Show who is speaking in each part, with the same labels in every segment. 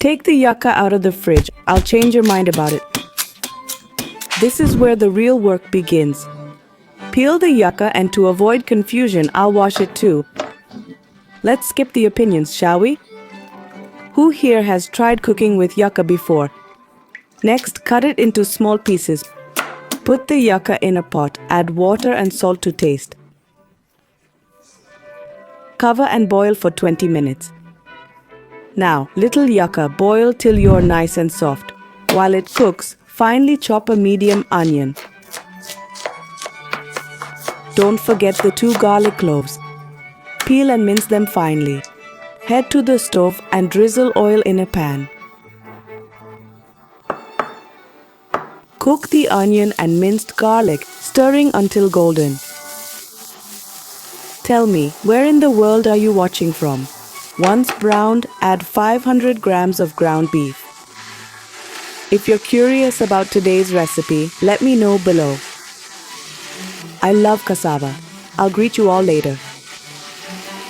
Speaker 1: Take the yucca out of the fridge. I'll change your mind about it. This is where the real work begins. Peel the yucca, and to avoid confusion, I'll wash it too. Let's skip the opinions, shall we? Who here has tried cooking with yucca before? Next, cut it into small pieces. Put the yucca in a pot, add water and salt to taste. Cover and boil for 20 minutes. Now, little yucca, boil till you're nice and soft. While it cooks, finely chop a medium onion. Don't forget the 2 garlic cloves. Peel and mince them finely. Head to the stove and drizzle oil in a pan. Cook the onion and minced garlic, stirring until golden. Tell me, where in the world are you watching from? Once browned, add 500 grams of ground beef. If you're curious about today's recipe, let me know below. I love cassava. I'll greet you all later.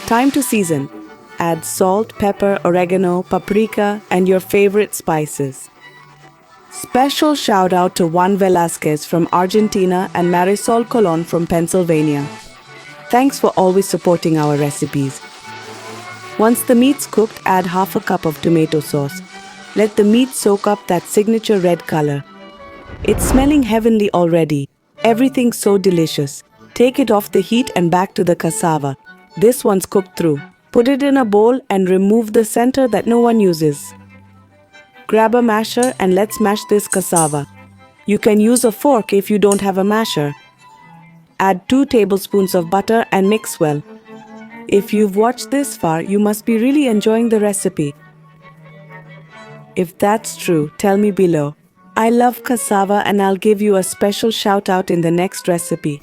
Speaker 1: Time to season. Add salt, pepper, oregano, paprika, and your favorite spices. Special shout out to Juan Velasquez from Argentina and Marisol Colon from Pennsylvania. Thanks for always supporting our recipes. Once the meat's cooked, add half a cup of tomato sauce. Let the meat soak up that signature red color. It's smelling heavenly already. Everything's so delicious. Take it off the heat and back to the cassava. This one's cooked through. Put it in a bowl and remove the center that no one uses. Grab a masher and let's mash this cassava. You can use a fork if you don't have a masher. Add 2 tablespoons of butter and mix well. If you've watched this far, you must be really enjoying the recipe. If that's true, tell me below. I love cassava and I'll give you a special shout out in the next recipe.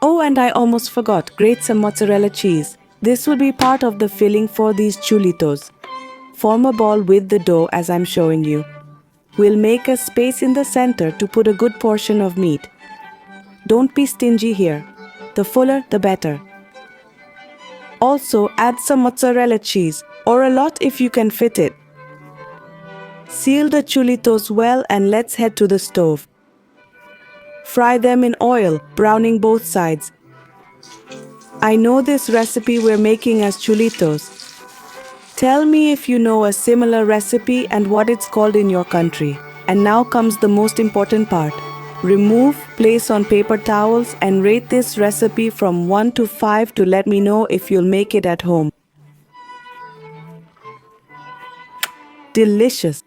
Speaker 1: Oh, and I almost forgot, grate some mozzarella cheese. This will be part of the filling for these chulitos. Form a ball with the dough as I'm showing you. We'll make a space in the center to put a good portion of meat. Don't be stingy here. The fuller, the better. Also, add some mozzarella cheese, or a lot if you can fit it. Seal the chulitos well and let's head to the stove. Fry them in oil, browning both sides. I know this recipe we're making as chulitos. Tell me if you know a similar recipe and what it's called in your country. And now comes the most important part. Remove, place on paper towels and rate this recipe from 1 to 5 to let me know if you'll make it at home. Delicious!